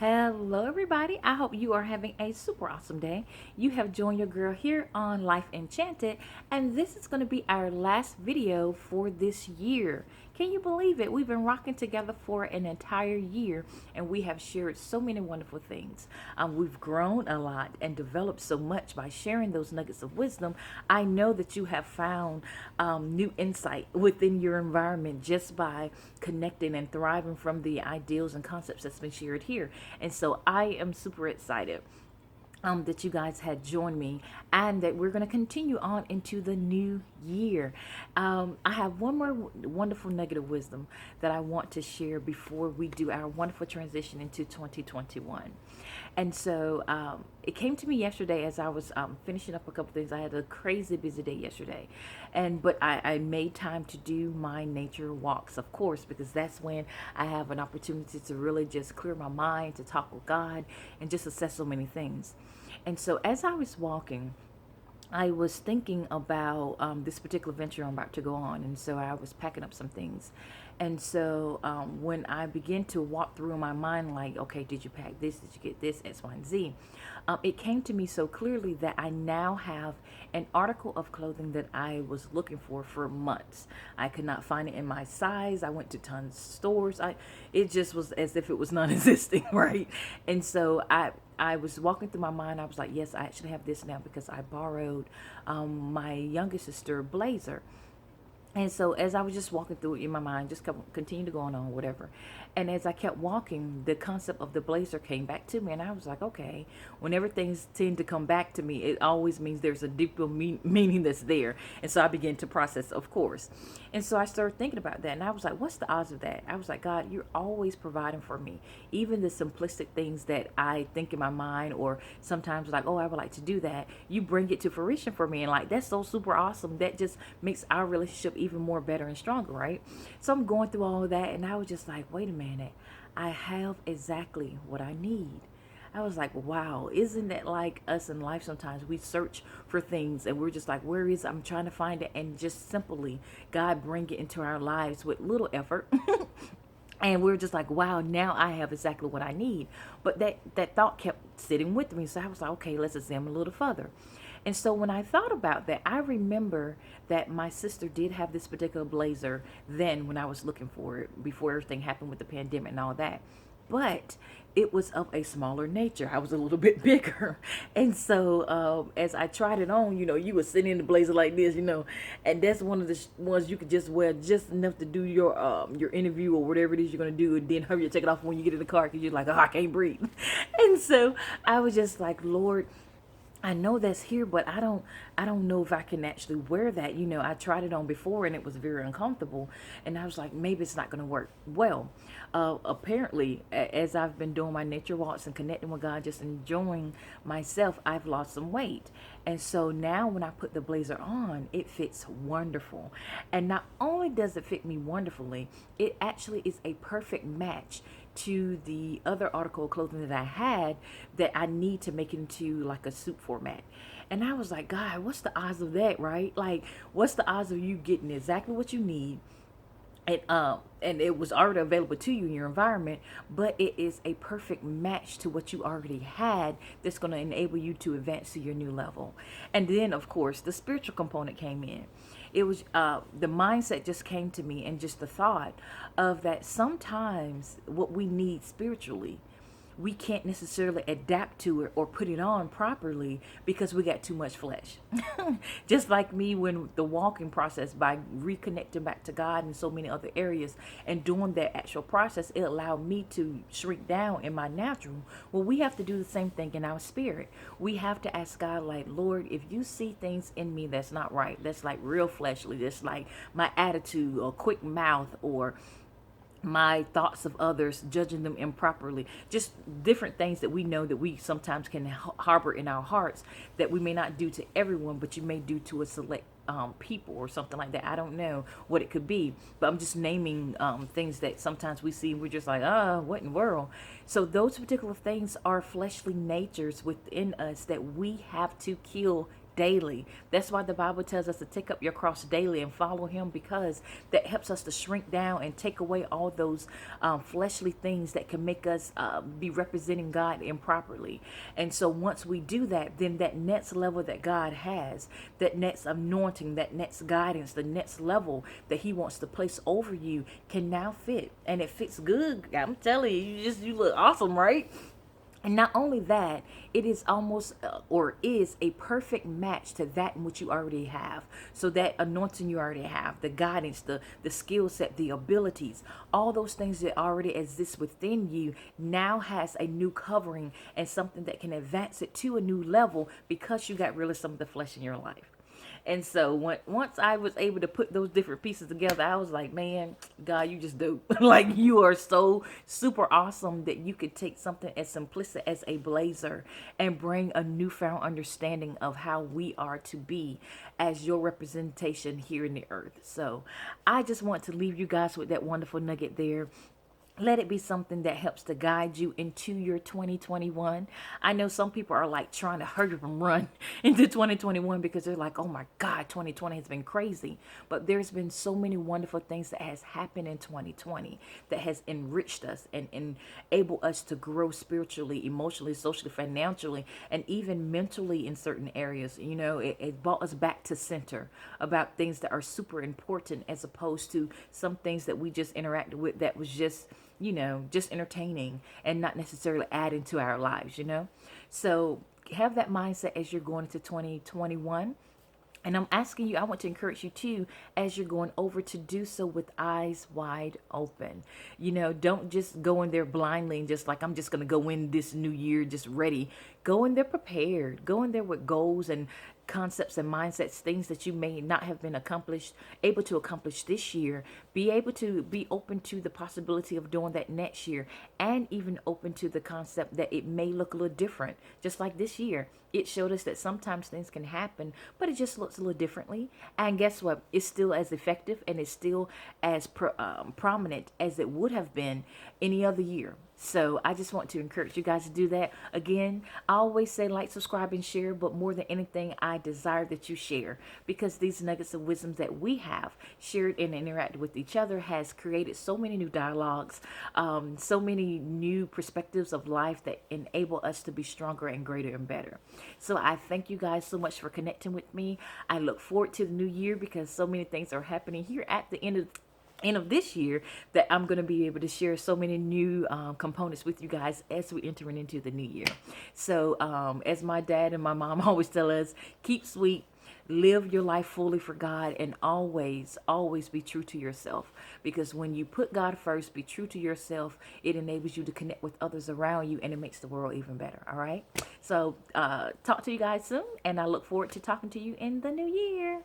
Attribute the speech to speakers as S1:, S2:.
S1: Hello, everybody. I hope you are having a super awesome day. You have joined your girl here on Life Enchanted, and this is going to be our last video for this year. Can you believe it? We've been rocking together for an entire year, and we have shared so many wonderful things. We've grown a lot and developed so much by sharing those nuggets of wisdom. I know that you have found new insight within your environment just by connecting and thriving from the ideals and concepts that's been shared here. And so I am super excited that you guys had joined me and that we're going to continue on into the new year. I have one more wonderful nugget of wisdom that I want to share before we do our wonderful transition into 2021. And so it came to me yesterday as I was finishing up a couple things. I had a crazy busy day yesterday, but I made time to do my nature walks, of course, because that's when I have an opportunity to really just clear my mind, to talk with God, and just assess so many things. And so as I was walking, I was thinking about this particular venture I'm about to go on, and so I was packing up some things. And so when I began to walk through in my mind, like, okay, did you pack this? Did you get this? X, Y, and Z? It came to me so clearly that I now have an article of clothing that I was looking for months. I could not find it in my size. I went to tons of stores. It just was as if it was non-existing, right? And so I was walking through my mind. I was like, yes, I actually have this now because I borrowed my youngest sister blazer. And so as I was just walking through it in my mind, just continue to go on, whatever. And as I kept walking, the concept of the blazer came back to me. And I was like, okay, whenever things tend to come back to me, it always means there's a deeper meaning that's there. And so I began to process, of course. And so I started thinking about that. And I was like, what's the odds of that? I was like, God, you're always providing for me. Even the simplistic things that I think in my mind, or sometimes like, oh, I would like to do that. You bring it to fruition for me. And like, that's so super awesome. That just makes our relationship even more better and stronger, right? So I'm going through all of that, and I was just like, wait a minute, I have exactly what I need. I was like, wow, isn't that like us in life? Sometimes we search for things and we're just like, where is it? I'm trying to find it, and just simply God bring it into our lives with little effort. And we're just like, wow, now I have exactly what I need. But that thought kept sitting with me. So I was like, okay, let's examine a little further. And so when I thought about that, I remember that my sister did have this particular blazer then when I was looking for it, before everything happened with the pandemic and all that. But it was of a smaller nature. I was a little bit bigger. And so as I tried it on, you were sitting in the blazer like this, and that's one of the ones you could just wear just enough to do your interview or whatever it is you're going to do, and then hurry to take it off when you get in the car because you're like, oh, I can't breathe. And so I was just like, Lord, I know that's here, but I don't know if I can actually wear that. I tried it on before and it was very uncomfortable, and I was like, maybe it's not going to work well. Apparently, as I've been doing my nature walks and connecting with God, just enjoying myself, I've lost some weight, and so now when I put the blazer on, it fits wonderful. And not only does it fit me wonderfully, it actually is a perfect match to the other article of clothing that I had that I need to make into like a suit format. And I was like, God, what's the odds of that, right? Like, what's the odds of you getting exactly what you need? And it was already available to you in your environment, but it is a perfect match to what you already had that's going to enable you to advance to your new level. And then, of course, the spiritual component came in. It was the mindset just came to me, and just the thought of that sometimes what we need spiritually, we can't necessarily adapt to it or put it on properly because we got too much flesh. Just like me when the walking process, by reconnecting back to God in so many other areas and doing that actual process, it allowed me to shrink down in my natural. Well, we have to do the same thing in our spirit. We have to ask God, like, Lord, if you see things in me that's not right, that's like real fleshly, that's like my attitude or quick mouth or my thoughts of others, judging them improperly, just different things that we know that we sometimes can harbor in our hearts that we may not do to everyone, but you may do to a select people or something like that. I don't know what it could be, but I'm just naming things that sometimes we see and we're just like, what in the world? So those particular things are fleshly natures within us that we have to kill daily. That's why the Bible tells us to take up your cross daily and follow him, because that helps us to shrink down and take away all those fleshly things that can make us be representing God improperly. And so once we do that, then that next level that God has, that next anointing, that next guidance, the next level that he wants to place over you can now fit. And it fits good. I'm telling you, you look awesome, right? And not only that, it is almost or is a perfect match to that in which you already have. So that anointing you already have, the guidance, the skill set, the abilities, all those things that already exist within you now has a new covering and something that can advance it to a new level because you got rid of some of the flesh in your life. And so once I was able to put those different pieces together, I was like, man, God, you just dope. Like, you are so super awesome that you could take something as simplistic as a blazer and bring a newfound understanding of how we are to be as your representation here in the earth. So I just want to leave you guys with that wonderful nugget there. Let it be something that helps to guide you into your 2021. I know some people are like trying to hurry up and run into 2021 because they're like, oh my God, 2020 has been crazy. But there's been so many wonderful things that has happened in 2020 that has enriched us and enabled us to grow spiritually, emotionally, socially, financially, and even mentally in certain areas. You know, it brought us back to center about things that are super important, as opposed to some things that we just interacted with that was just, you know, just entertaining and not necessarily adding to our lives, you know? So have that mindset as you're going into 2021. And I'm asking you, I want to encourage you too, as you're going over, to do so with eyes wide open. You know, don't just go in there blindly and just like, I'm just going to go in this new year just ready. Go in there prepared. Go in there with goals and concepts and mindsets, things that you may not have been able to accomplish this year. Be able to be open to the possibility of doing that next year, and even open to the concept that it may look a little different. Just like this year, it showed us that sometimes things can happen, but it just looks a little differently. And guess what? It's still as effective and it's still as prominent as it would have been any other year. So I just want to encourage you guys to do that. Again, I always say like, subscribe, and share, but more than anything, I desire that you share, because these nuggets of wisdom that we have shared and interacted with each other has created so many new dialogues, so many new perspectives of life that enable us to be stronger and greater and better. So I thank you guys so much for connecting with me. I look forward to the new year, because so many things are happening here at the end of this year that I'm going to be able to share so many new components with you guys as we enter into the new year. So as my dad and my mom always tell us, keep sweet, live your life fully for God, and always, always be true to yourself. Because when you put God first, be true to yourself, it enables you to connect with others around you, and it makes the world even better. All right. So talk to you guys soon, and I look forward to talking to you in the new year.